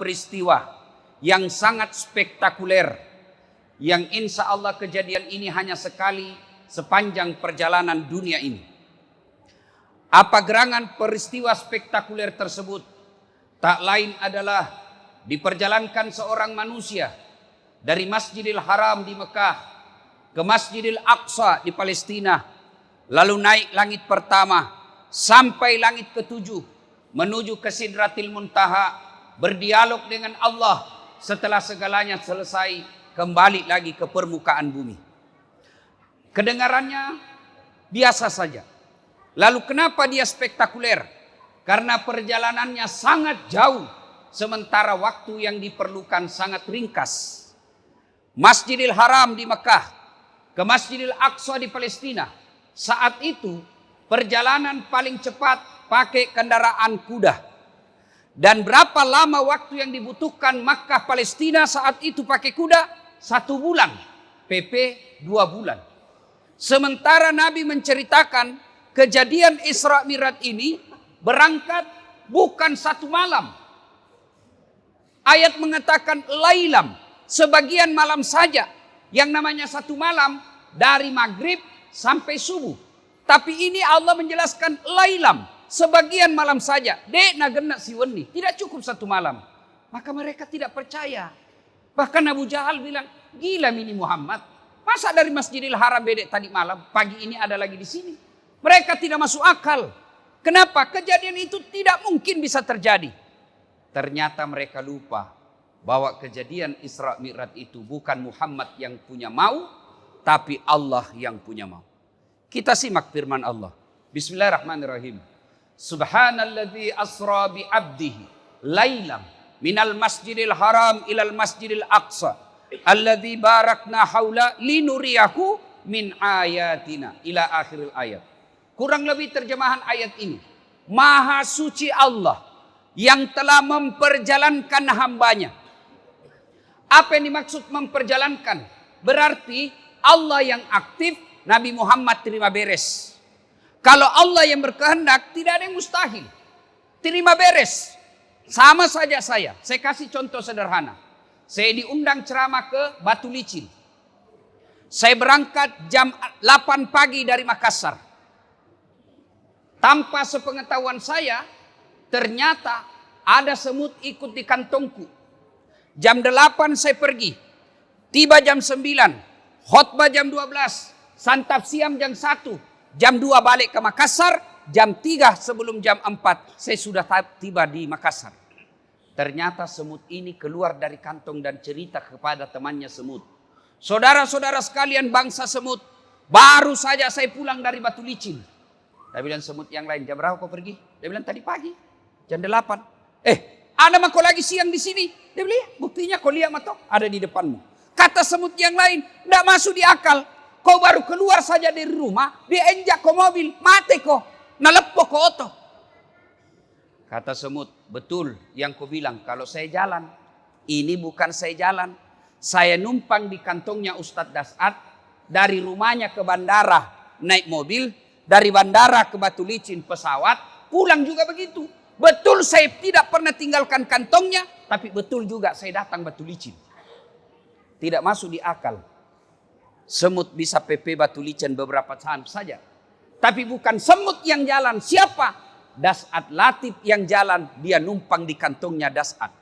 peristiwa yang sangat spektakuler, yang insya Allah kejadian ini hanya sekali sepanjang perjalanan dunia ini. Apa gerangan peristiwa spektakuler tersebut? Tak lain adalah diperjalankan seorang manusia dari Masjidil Haram di Mekah ke Masjidil Aqsa di Palestina, lalu naik langit pertama sampai langit ketujuh, menuju ke Sidratil Muntaha, berdialog dengan Allah. Setelah segalanya selesai, kembali lagi ke permukaan bumi. Kedengarannya biasa saja. Lalu kenapa dia spektakuler? Karena perjalanannya sangat jauh, sementara waktu yang diperlukan sangat ringkas. Masjidil Haram di Mekah ke Masjidil Aqsa di Palestina, saat itu perjalanan paling cepat pakai kendaraan kuda. Dan berapa lama waktu yang dibutuhkan Makkah Palestina saat itu pakai kuda? 1 bulan, PP 2 bulan. Sementara Nabi menceritakan kejadian Isra Mi'raj ini berangkat bukan 1 malam. Ayat mengatakan lailam, sebagian malam saja. Yang namanya 1 malam dari maghrib sampai subuh. Tapi ini Allah menjelaskan lailam, sebagian malam saja. Dek nagena siweni, tidak cukup 1 malam. Maka mereka tidak percaya. Bahkan Abu Jahal bilang, gila ini Muhammad. Masa dari Masjidil Haram bedek tadi malam, pagi ini ada lagi di sini. Mereka tidak masuk akal. Kenapa? Kejadian itu tidak mungkin bisa terjadi. Ternyata mereka lupa bahwa kejadian Isra Mi'raj itu bukan Muhammad yang punya mau, tapi Allah yang punya mau. Kita simak firman Allah. Bismillahirrahmanirrahim. Subhanalladzi asra bi abdihi lailam minal masjidil haram ilal masjidil aqsa alladzi barakna haula linuriyahu min ayatina ila akhiril ayat. Kurang lebih terjemahan ayat ini. Maha suci Allah yang telah memperjalankan hambanya. Apa yang dimaksud memperjalankan? Berarti Allah yang aktif, Nabi Muhammad terima beres. Kalau Allah yang berkehendak, tidak ada yang mustahil. Terima beres. Sama saja saya kasih contoh sederhana. Saya diundang ceramah ke Batu Licin. Saya berangkat jam 8 pagi dari Makassar. Tanpa sepengetahuan saya, ternyata ada semut ikut di kantongku. Jam 8 saya pergi. Tiba jam 9. Khotbah jam 12. Santap siang jam 1. Jam 2 balik ke Makassar. Jam 3 sebelum jam 4 saya sudah tiba di Makassar. Ternyata semut ini keluar dari kantong dan cerita kepada temannya semut. Saudara-saudara sekalian bangsa semut. Baru saja saya pulang dari Batu Licin. Dia bilang semut yang lain, jam berapa kau pergi? Dia bilang tadi pagi. Jam 8. Ada mah kau lagi siang di sini. Dia bilang, buktinya kau lihat mah ada di depanmu. Kata semut yang lain, tidak masuk di akal. Kau baru keluar saja dari rumah, dia enjak kau mobil, mati kau, nalepo kau oto. Kata semut, betul yang kau bilang, kalau saya jalan, ini bukan saya jalan. Saya numpang di kantongnya Ustadz Das'ad, dari rumahnya ke bandara naik mobil, dari bandara ke Batu Licin pesawat, pulang juga begitu. Betul saya tidak pernah tinggalkan kantongnya, tapi betul juga saya datang Batu Licin. Tidak masuk di akal. Semut bisa PP Batu Licin beberapa tahun saja. Tapi bukan semut yang jalan. Siapa? Das'ad Latif yang jalan. Dia numpang di kantongnya Das'ad.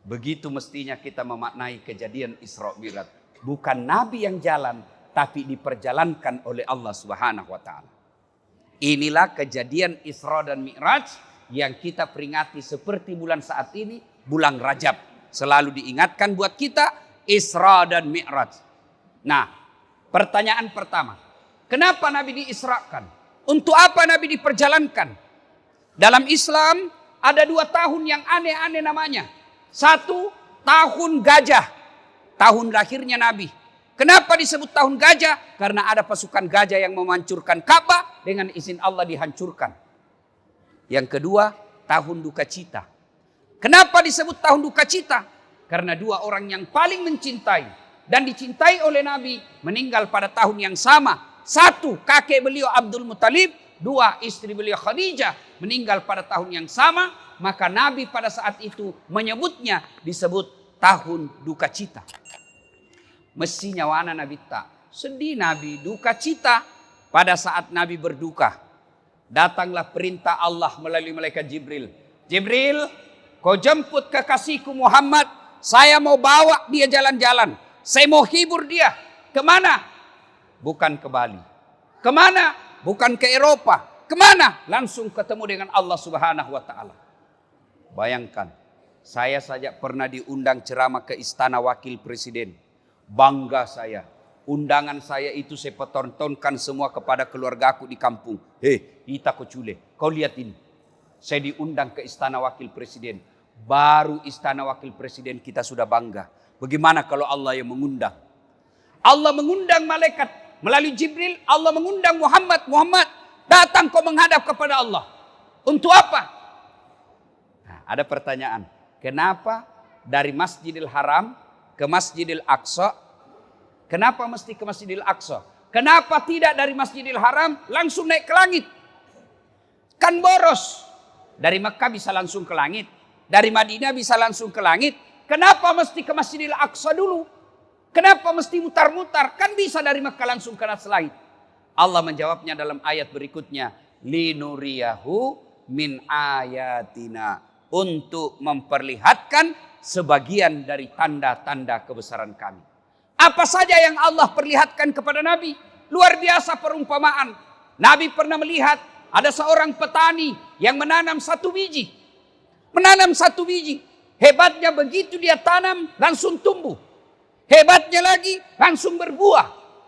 Begitu mestinya kita memaknai kejadian Isra Mi'raj. Bukan Nabi yang jalan, tapi diperjalankan oleh Allah Subhanahu wa Ta'ala. Inilah kejadian Isra dan Mi'raj yang kita peringati seperti bulan saat ini, bulan Rajab. Selalu diingatkan buat kita Isra dan Mi'raj. Nah, pertanyaan pertama. Kenapa Nabi diisrakan? Untuk apa Nabi diperjalankan? Dalam Islam ada 2 tahun yang aneh-aneh namanya. 1, tahun gajah. Tahun lahirnya Nabi. Kenapa disebut tahun gajah? Karena ada pasukan gajah yang menghancurkan Ka'bah, dengan izin Allah dihancurkan. Yang kedua, tahun duka cita. Kenapa disebut tahun duka cita? Karena 2 orang yang paling mencintai dan dicintai oleh Nabi meninggal pada tahun yang sama. 1, kakek beliau Abdul Muttalib. Dua, istri beliau Khadijah meninggal pada tahun yang sama. Maka Nabi pada saat itu menyebutnya disebut tahun duka cita. Mestinya wana Nabi tak sedih, Nabi duka cita. Pada saat Nabi berduka, datanglah perintah Allah melalui malaikat Jibril. Jibril, kau jemput kekasihku Muhammad. Saya mau bawa dia jalan-jalan. Saya mau hibur dia. Kemana? Bukan ke Bali. Kemana? Bukan ke Eropa. Kemana? Langsung ketemu dengan Allah Subhanahu wa ta'ala. Bayangkan, saya saja pernah diundang ceramah ke Istana Wakil Presiden. Bangga saya. Undangan saya itu saya pertontonkan semua kepada keluargaku di kampung. Kita kecule. Kau lihat ini. Saya diundang ke Istana Wakil Presiden. Baru Istana Wakil Presiden kita sudah bangga. Bagaimana kalau Allah yang mengundang? Allah mengundang malaikat melalui Jibril. Allah mengundang Muhammad. Muhammad, datang kau menghadap kepada Allah. Untuk apa? Nah, ada pertanyaan. Kenapa dari Masjidil Haram ke Masjidil Aqsa? Kenapa mesti ke Masjidil Aqsa? Kenapa tidak dari Masjidil Haram langsung naik ke langit? Kan boros. Dari Mekah bisa langsung ke langit. Dari Madinah bisa langsung ke langit. Kenapa mesti ke Masjidil Aqsa dulu? Kenapa mesti mutar-mutar? Kan bisa dari Mekah langsung ke atas langit. Allah menjawabnya dalam ayat berikutnya. Linuriyahu min ayatina. Untuk memperlihatkan sebagian dari tanda-tanda kebesaran kami. Apa saja yang Allah perlihatkan kepada Nabi? Luar biasa perumpamaan. Nabi pernah melihat ada seorang petani yang menanam satu biji. Menanam satu biji. Hebatnya begitu dia tanam langsung tumbuh. Hebatnya lagi langsung berbuah.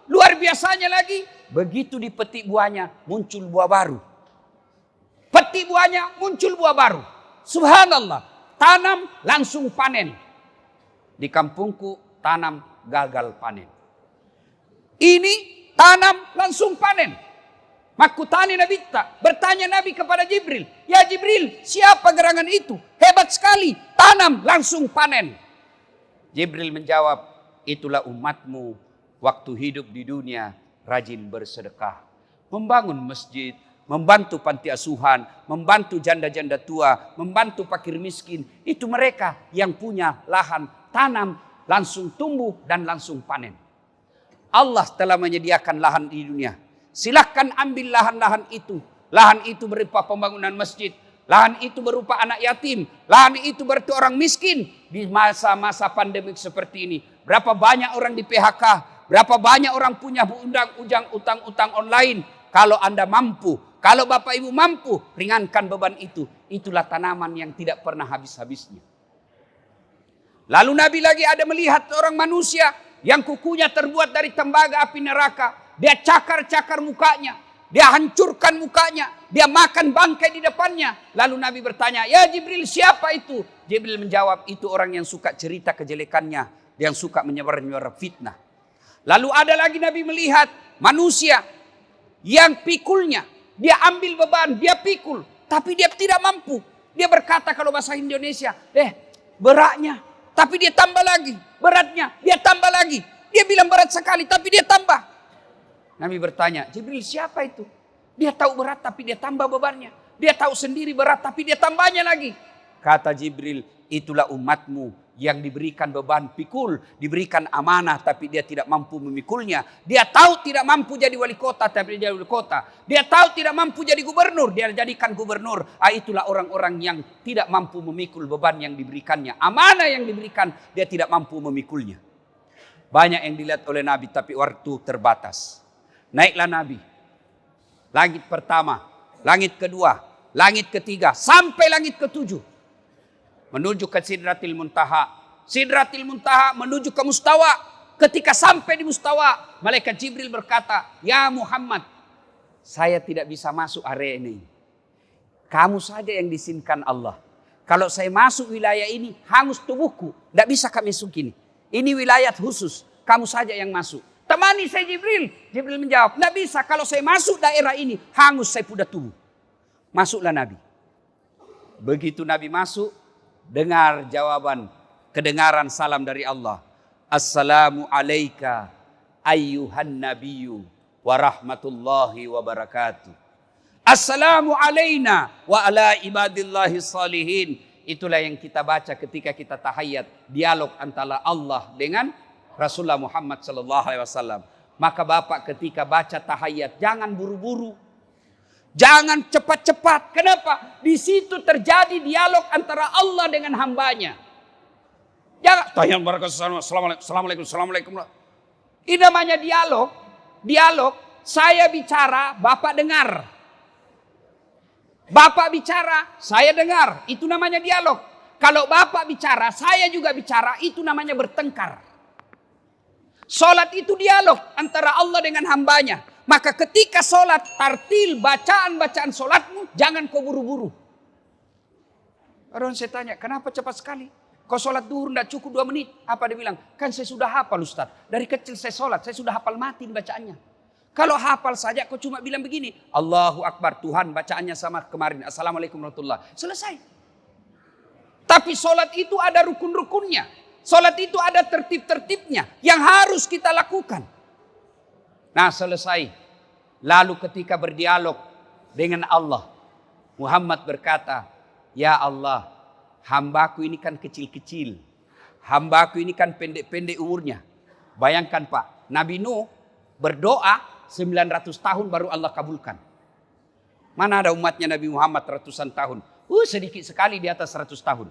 Luar biasanya lagi begitu dipetik buahnya muncul buah baru. Petik buahnya muncul buah baru. Subhanallah. Tanam langsung panen. Di kampungku tanam gagal panen. Ini tanam langsung panen. Makutani Nabi tak. Bertanya Nabi kepada Jibril. Ya Jibril, siapa gerangan itu? Hebat sekali. Tanam langsung panen. Jibril menjawab, itulah umatmu waktu hidup di dunia rajin bersedekah. Membangun masjid, membantu panti asuhan, membantu janda-janda tua, membantu fakir miskin. Itu mereka yang punya lahan tanam, langsung tumbuh dan langsung panen. Allah telah menyediakan lahan di dunia. Silahkan ambil lahan-lahan itu. Lahan itu berupa pembangunan masjid. Lahan itu berupa anak yatim. Lahan itu berupa orang miskin. Di masa-masa pandemik seperti ini. Berapa banyak orang di PHK. Berapa banyak orang punya utang-utang online. Kalau Anda mampu. Kalau Bapak Ibu mampu. Ringankan beban itu. Itulah tanaman yang tidak pernah habis-habisnya. Lalu Nabi lagi ada melihat orang manusia yang kukunya terbuat dari tembaga api neraka. Dia cakar-cakar mukanya. Dia hancurkan mukanya. Dia makan bangkai di depannya. Lalu Nabi bertanya, ya Jibril siapa itu? Jibril menjawab, itu orang yang suka cerita kejelekannya. Yang suka menyebar-nyebar fitnah. Lalu ada lagi Nabi melihat manusia yang pikulnya. Dia ambil beban, dia pikul. Tapi dia tidak mampu. Dia berkata kalau bahasa Indonesia, beratnya. Tapi dia tambah lagi. Beratnya, dia tambah lagi. Dia bilang berat sekali, tapi dia tambah. Nabi bertanya, Jibril siapa itu? Dia tahu berat tapi dia tambah bebannya. Dia tahu sendiri berat tapi dia tambahnya lagi. Kata Jibril, itulah umatmu yang diberikan beban pikul. Diberikan amanah tapi dia tidak mampu memikulnya. Dia tahu tidak mampu jadi wali kota tapi dia jadi wali kota. Dia tahu tidak mampu jadi gubernur. Dia jadikan gubernur. Itulah orang-orang yang tidak mampu memikul beban yang diberikannya. Amanah yang diberikan dia tidak mampu memikulnya. Banyak yang dilihat oleh Nabi tapi waktu terbatas. Naiklah Nabi. Langit pertama, langit kedua, langit ketiga, sampai langit ketujuh. Menuju ke Sidratil Muntaha. Sidratil Muntaha menuju ke Mustawa. Ketika sampai di Mustawa, malaikat Jibril berkata, ya Muhammad, saya tidak bisa masuk area ini. Kamu saja yang diizinkan Allah. Kalau saya masuk wilayah ini, hangus tubuhku. Tidak bisa kami masuk ini. Ini wilayah khusus, kamu saja yang masuk. Temani saya Jibril. Jibril menjawab, tidak bisa kalau saya masuk daerah ini, hangus saya pudah tubuh. Masuklah Nabi. Begitu Nabi masuk, dengar jawaban, kedengaran salam dari Allah. Assalamu alayka ayyuhan nabiyyu wa rahmatullahi wa barakatuh. Assalamu alaina wa ala ibadillahi salihin. Itulah yang kita baca ketika kita tahiyat, dialog antara Allah dengan Rasulullah Muhammad sallallahu alaihi wasallam. Maka Bapak ketika baca tahiyat jangan buru-buru. Jangan cepat-cepat. Kenapa? Di situ terjadi dialog antara Allah dengan hambanya. Jangan tahiyat barakatuh assalamualaikum. Ini namanya dialog. Dialog, saya bicara, Bapak dengar. Bapak bicara, saya dengar. Itu namanya dialog. Kalau Bapak bicara, saya juga bicara, itu namanya bertengkar. Solat itu dialog antara Allah dengan hambanya. Maka ketika solat, tartil, bacaan-bacaan solatmu, jangan kau buru-buru. Orang saya tanya, kenapa cepat sekali? Kau solat duhur tidak cukup 2 menit. Apa dia bilang? Kan saya sudah hafal Ustaz. Dari kecil saya solat, saya sudah hafal mati bacaannya. Kalau hafal saja kau cuma bilang begini. Allahu Akbar, Tuhan bacaannya sama kemarin. Assalamualaikum warahmatullahi wabarakatuh. Selesai. Tapi solat itu ada rukun-rukunnya. Solat itu ada tertib-tertibnya yang harus kita lakukan. Nah selesai. Lalu ketika berdialog dengan Allah, Muhammad berkata, ya Allah, hambaku ini kan kecil-kecil. Hambaku ini kan pendek-pendek umurnya. Bayangkan Pak, Nabi Nuh berdoa 900 tahun baru Allah kabulkan. Mana ada umatnya Nabi Muhammad ratusan tahun. Sedikit sekali di atas 100 tahun.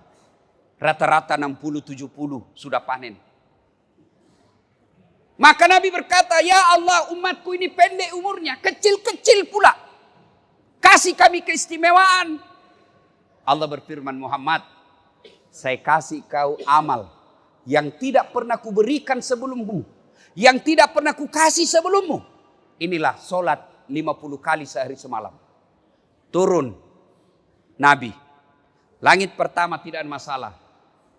Rata-rata 60-70 sudah panen. Maka Nabi berkata, ya Allah umatku ini pendek umurnya. Kecil-kecil pula. Kasih kami keistimewaan. Allah berfirman, Muhammad, saya kasih kau amal yang tidak pernah kuberikan sebelummu. Yang tidak pernah kukasih sebelummu. Inilah solat 50 kali sehari semalam. Turun Nabi. Langit pertama tidak ada masalah.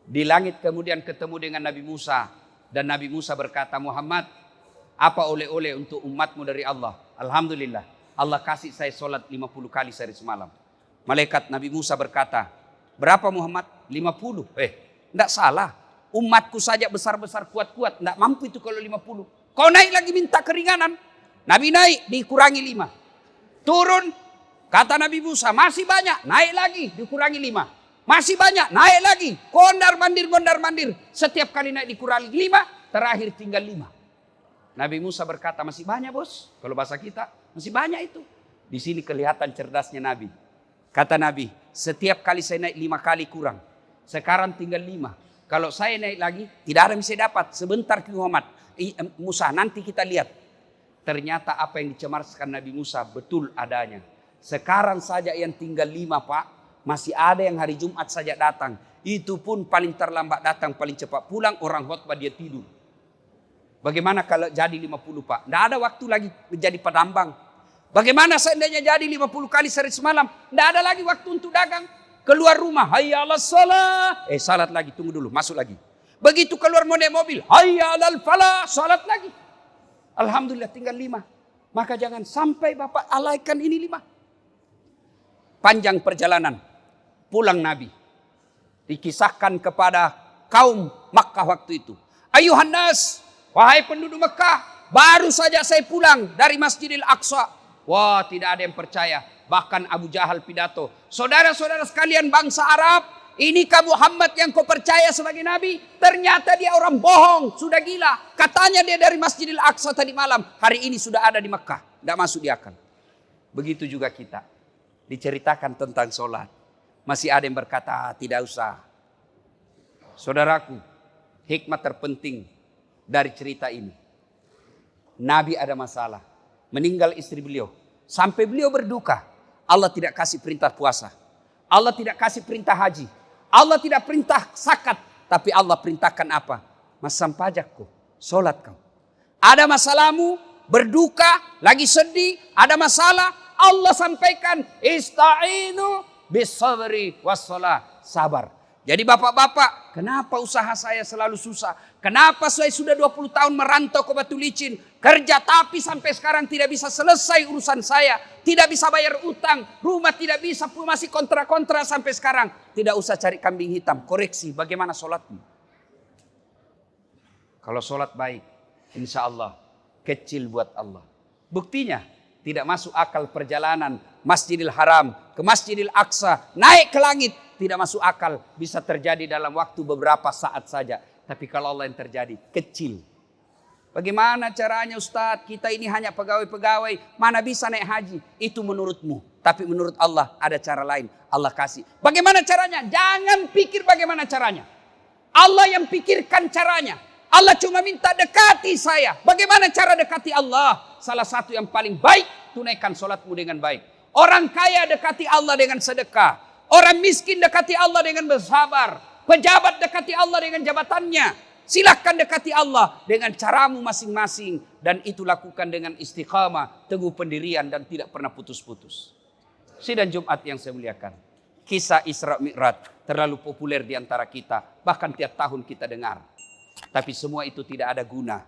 Di langit kemudian ketemu dengan Nabi Musa. Dan Nabi Musa berkata, Muhammad, apa oleh-oleh untuk umatmu dari Allah? Alhamdulillah. Allah kasih saya solat 50 kali sehari semalam. Malaikat Nabi Musa berkata, berapa Muhammad? 50. Tidak salah. Umatku saja besar-besar kuat-kuat. Tidak mampu itu kalau 50. Kau naik lagi minta keringanan. Nabi naik dikurangi 5. Turun. Kata Nabi Musa masih banyak. Naik lagi dikurangi 5. Masih banyak. Naik lagi. Kondar mandir. Setiap kali naik dikurangi 5. Terakhir tinggal 5. Nabi Musa berkata masih banyak bos. Kalau bahasa kita masih banyak itu. Di sini kelihatan cerdasnya Nabi. Kata Nabi setiap kali saya naik 5 kali kurang. Sekarang tinggal 5. Kalau saya naik lagi, tidak ada yang bisa dapat. Sebentar ke Muhammad. Musa, nanti kita lihat. Ternyata apa yang dicemarkan Nabi Musa betul adanya. Sekarang saja yang tinggal 5 Pak. Masih ada yang hari Jumat saja datang. Itu pun paling terlambat datang, paling cepat pulang. Orang khotbah dia tidur. Bagaimana kalau jadi 50 Pak? Tidak ada waktu lagi menjadi penambang. Bagaimana seandainya jadi 50 kali sehari semalam? Tidak ada lagi waktu untuk dagang. Keluar rumah, hayya ala salat. Salat lagi, tunggu dulu, masuk lagi. Begitu keluar mau naik mobil, hayya alal falah, salat lagi. Alhamdulillah tinggal 5. Maka jangan sampai Bapak alaikan ini 5. Panjang perjalanan, pulang Nabi. Dikisahkan kepada kaum Makkah waktu itu. Ayuhan nas, wahai penduduk Makkah, baru saja saya pulang dari Masjidil Aqsa. Wah, tidak ada yang percaya. Bahkan Abu Jahal pidato. Saudara-saudara sekalian bangsa Arab, inikah Muhammad yang kau percaya sebagai Nabi? Ternyata dia orang bohong, sudah gila. Katanya dia dari Masjidil Aqsa tadi malam. Hari ini sudah ada di Makkah. Tidak masuk di akal. Begitu juga kita. Diceritakan tentang sholat. Masih ada yang berkata, tidak usah. Saudaraku, hikmah terpenting dari cerita ini. Nabi ada masalah. Meninggal istri beliau. Sampai beliau berduka. Allah tidak kasih perintah puasa. Allah tidak kasih perintah haji. Allah tidak perintah zakat. Tapi Allah perintahkan apa? Masam pajakku. Solat kau. Ada masalahmu. Berduka. Lagi sedih. Ada masalah. Allah sampaikan. Ista'inu bisabri wassalah. Sabar. Jadi bapak-bapak. Kenapa usaha saya selalu susah? Kenapa saya sudah 20 tahun merantau ke Batu Licin. Kerja tapi sampai sekarang tidak bisa selesai urusan saya. Tidak bisa bayar utang. Rumah tidak bisa, masih kontra-kontra sampai sekarang. Tidak usah cari kambing hitam. Koreksi bagaimana sholatmu. Kalau sholat baik, insya Allah kecil buat Allah. Buktinya Tidak masuk akal perjalanan Masjidil Haram ke Masjidil Aqsa, naik ke langit. Tidak masuk akal, bisa terjadi dalam waktu beberapa saat saja. Tapi kalau Allah yang terjadi, kecil. Bagaimana caranya Ustadz? Kita ini hanya pegawai-pegawai, mana bisa naik haji? Itu menurutmu. Tapi menurut Allah ada cara lain. Allah kasih. Bagaimana caranya? Jangan pikir bagaimana caranya. Allah yang pikirkan caranya. Allah cuma minta dekati saya. Bagaimana cara dekati Allah? Salah satu yang paling baik, tunaikan sholatmu dengan baik. Orang kaya dekati Allah dengan sedekah. Orang miskin dekati Allah dengan bersabar. Pejabat dekati Allah dengan jabatannya. Silahkan dekati Allah dengan caramu masing-masing. Dan itu lakukan dengan istiqamah, teguh pendirian dan tidak pernah putus-putus. Sidang Jumat yang saya muliakan. Kisah Isra Mi'raj terlalu populer di antara kita. Bahkan tiap tahun kita dengar. Tapi semua itu tidak ada guna.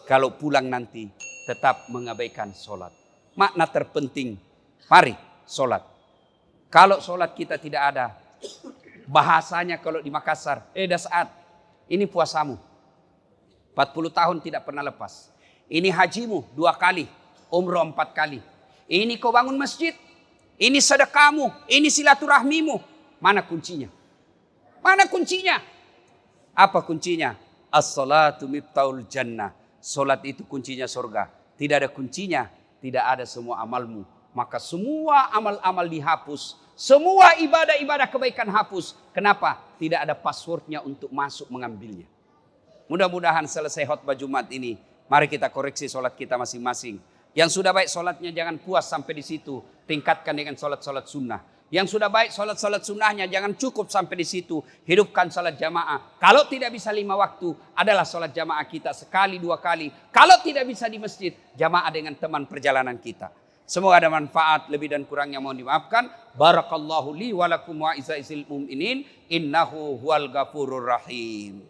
Kalau pulang nanti tetap mengabaikan sholat. Makna terpenting, mari sholat. Kalau sholat kita tidak ada, bahasanya kalau di Makassar, Dasaat, ini puasamu. 40 tahun tidak pernah lepas. Ini hajimu 2 kali, umroh 4 kali. Ini kau bangun masjid, ini sedekahmu, ini silaturahmimu. Mana kuncinya? Mana kuncinya? Apa kuncinya? As-salatu miftahul jannah. Solat itu kuncinya surga. Tidak ada kuncinya, tidak ada semua amalmu. Maka semua amal-amal dihapus. Semua ibadah-ibadah kebaikan hapus. Kenapa? Tidak ada passwordnya untuk masuk mengambilnya. Mudah-mudahan selesai khutbah Jumat ini, mari kita koreksi solat kita masing-masing. Yang sudah baik solatnya jangan puas sampai di situ. Tingkatkan dengan solat-solat sunnah. Yang sudah baik solat-solat sunnahnya jangan cukup sampai di situ. Hidupkan solat jamaah. Kalau tidak bisa 5 waktu adalah solat jamaah kita sekali 2 kali. Kalau tidak bisa di masjid, jamaah dengan teman perjalanan kita. Semoga ada manfaat, lebih dan kurangnya mohon dimaafkan. Barakallahu li walakum wa izaisil mu'minin. Innahu huwal ghafurur rahim.